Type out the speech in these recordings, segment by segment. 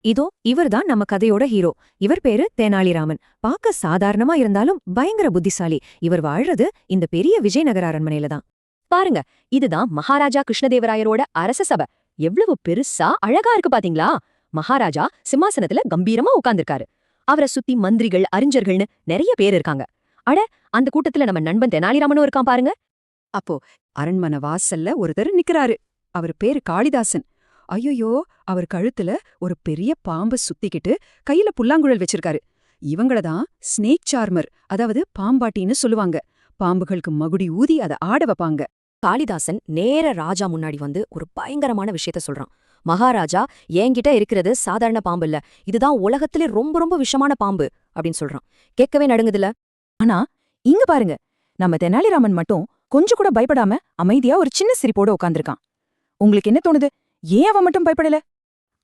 இதோ இவர்தான் நம்ம கதையோட ஹீரோ. இவர் பேரு தெனாலிராமன். பார்க்க சாதாரணமா இருந்தாலும் பயங்கர புத்திசாலி. இவர் வாழ்றது இந்த பெரிய விஜயநகர அரண்மனையில தான். பாருங்க, இதுதான் மகாராஜா கிருஷ்ணதேவராயரோட அரச சபை. எவ்வளவு பெருசா அழகா இருக்கு பாத்தீங்களா? மகாராஜா சிம்மாசனத்துல கம்பீரமா உட்கார்ந்திருக்காரு. அவரை சுத்தி மந்திரிகள், அறிஞர்கள்னு நிறைய பேர் இருக்காங்க. அட, அந்த கூட்டத்துல நம்ம நண்பன் தெனாலிராமனும் இருக்கான் பாருங்க. அப்போ அரண்மனை வாசல்ல ஒருத்தர் நிக்கிறாரு. அவர் பேரு காளிதாசன். ஐயோ, அவர் கழுத்துல ஒரு பெரிய பாம்பு சுத்திக்கிட்டு கையில புல்லாங்குழல் வச்சிருக்காரு. இவங்களதான் ஸ்னேக் சார்மர், அதாவது பாம்பாட்டின்னு சொல்லுவாங்க. பாம்புகளுக்கு மகுடி ஊதி அதை ஆட வைப்பாங்க. காளிதாசன் நேர ராஜா முன்னாடி வந்து ஒரு பயங்கரமான விஷயத்த சொல்றான். மகாராஜா, என்கிட்ட இருக்கிறது சாதாரண பாம்பு இல்ல, இதுதான் உலகத்திலே ரொம்ப ரொம்ப விஷமான பாம்பு அப்படின்னு சொல்றான். கேட்கவே நடுங்குதுல. ஆனா இங்க பாருங்க, நம்ம தெனாலிராமன் மட்டும் கொஞ்சம் கூட பயப்படாம அமைதியா ஒரு சின்ன சிரிப்போட உட்கார்ந்திருக்கான். உங்களுக்கு என்ன தோணுது? ஏன் அவன் மட்டும் பயப்படல?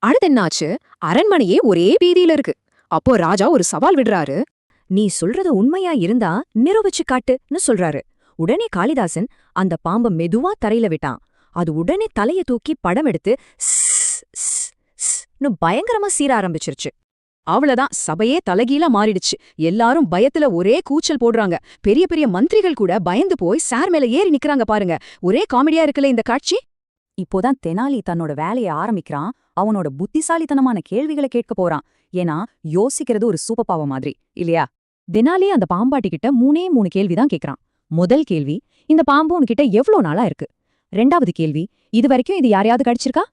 அடுத்து என்னாச்சு? அரண்மனையே ஒரே பீதியில இருக்கு. அப்போ ராஜா ஒரு சவால் விடுறாரு. நீ சொல்றது உண்மையா இருந்தா நிரூபிச்சு காட்டுன்னு சொல்றாரு. உடனே காளிதாசன் அந்த பாம்பை மெதுவா தரையில விட்டான். அது உடனே தலைய தூக்கி படம் எடுத்து பயங்கரமா சீர ஆரம்பிச்சிருச்சு. அவ்வளவுதான், சபையே தலகீழா மாறிடுச்சு. எல்லாரும் பயத்துல ஒரே கூச்சல் போடுறாங்க. பெரிய பெரிய மந்திரிகள் கூட பயந்து போய் சார் மேல ஏறி நிக்கறாங்க பாருங்க. ஒரே காமெடியா இருக்குல்ல இந்த காட்சி. இப்போதான் தெனாலி தன்னோட வேலையை ஆரம்பிக்கிறான். அவனோட புத்திசாலித்தனமான கேள்விகளை கேட்க போறான். ஏன்னா யோசிக்கிறது ஒரு சூப்பர் பவர் மாதிரி இல்லையா? தெனாலி அந்த பாம்பாட்டி கிட்ட 3 கேள்விதான் கேக்குறான். முதல் கேள்வி, இந்த பாம்பு உன்கிட்ட எவ்ளோ நாளா இருக்கு? 2வது கேள்வி, இது வரைக்கும் இது யாரையாவது கடிச்சிருக்கா?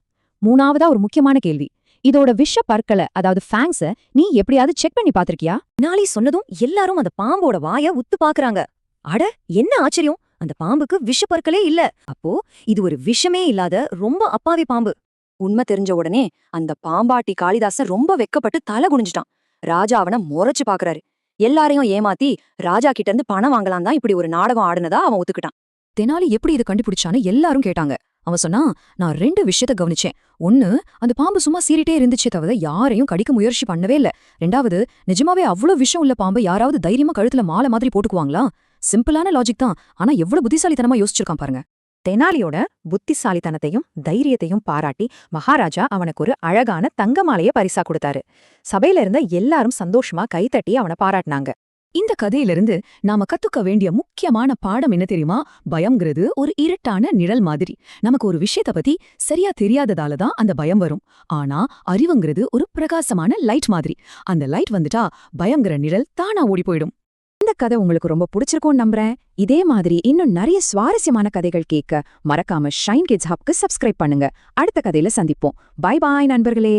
3வதா ஒரு முக்கியமான கேள்வி, இதோட விஷ பற்களை, அதாவது ஃபேங்ஸ நீ எப்படியாவது செக் பண்ணி பாத்திருக்கியா? தெனாலி சொன்னதும் எல்லாரும் அந்த பாம்போட வாய உத்து பாக்குறாங்க. அட, என்ன ஆச்சரியம்! அந்த பாம்புக்கு விஷப்பற்களே இல்ல. அப்போ இது ஒரு விஷமே இல்லாத ரொம்ப அப்பாவி பாம்பு. உண்மை தெரிஞ்ச உடனே அந்த பாம்பாட்டி காளிதாசன் ரொம்ப வெக்கப்பட்டு தலை குனிஞ்சிட்டான். ராஜா அவனை முறைச்சு பாக்குறாரு. எல்லாரையும் ஏமாத்தி ராஜா கிட்ட இருந்து பணம் வாங்கலாம் தான் இப்படி ஒரு நாடகம் ஆடுனதா அவன் ஒத்துக்கிட்டான். தெனாலி எப்படி இது கண்டுபிடிச்சான்னு எல்லாரும் கேட்டாங்க. அவன் சொன்னா, நான் 2 விஷயத்த கவனிச்சேன். ஒன்னு, அந்த பாம்பு சும்மா சீறிட்டே இருந்துச்சே தவிர யாரையும் கடிக்க முயற்சி பண்ணவே இல்ல. 2வது, நிஜமாவே அவ்வளவு விஷம் உள்ள பாம்பு யாராவது தைரியமா கழுத்துல மாலை மாதிரி போட்டுக்குவாங்களா? சிம்பிளான லாஜிக் தான், ஆனா எவ்வளவு புத்திசாலித்தனமா யோசிச்சிருக்கான் பாருங்க. தெனாலியோட புத்திசாலித்தனத்தையும் தைரியத்தையும் பாராட்டி மகாராஜா அவனுக்கு ஒரு அழகான தங்க மாலைய பரிசா கொடுத்தாரு. சபையில இருந்த எல்லாரும் சந்தோஷமா கைத்தட்டி அவனை பாராட்டினாங்க. இந்த கதையிலிருந்து நாம கத்துக்க வேண்டிய முக்கியமான பாடம் என்ன தெரியுமா? பயம்ங்கிறது ஒரு இருட்டான நிழல் மாதிரி. நமக்கு ஒரு விஷயத்த பத்தி சரியா தெரியாததால தான் அந்த பயம் வரும். ஆனா அறிவுங்கிறது ஒரு பிரகாசமான லைட் மாதிரி. அந்த லைட் வந்துட்டா பயங்கிற நிழல் தானா ஓடி போயிடும். இந்த கதை உங்களுக்கு ரொம்ப பிடிச்சிருக்கும்னு நம்புறேன். இதே மாதிரி இன்னும் நிறைய சுவாரஸ்யமான கதைகள் கேட்க மறக்காம ஷைன் கிட்ஸ் ஹப்க்கு சப்ஸ்கிரைப் பண்ணுங்க. அடுத்த கதையில சந்திப்போம். பை பாய் நண்பர்களே.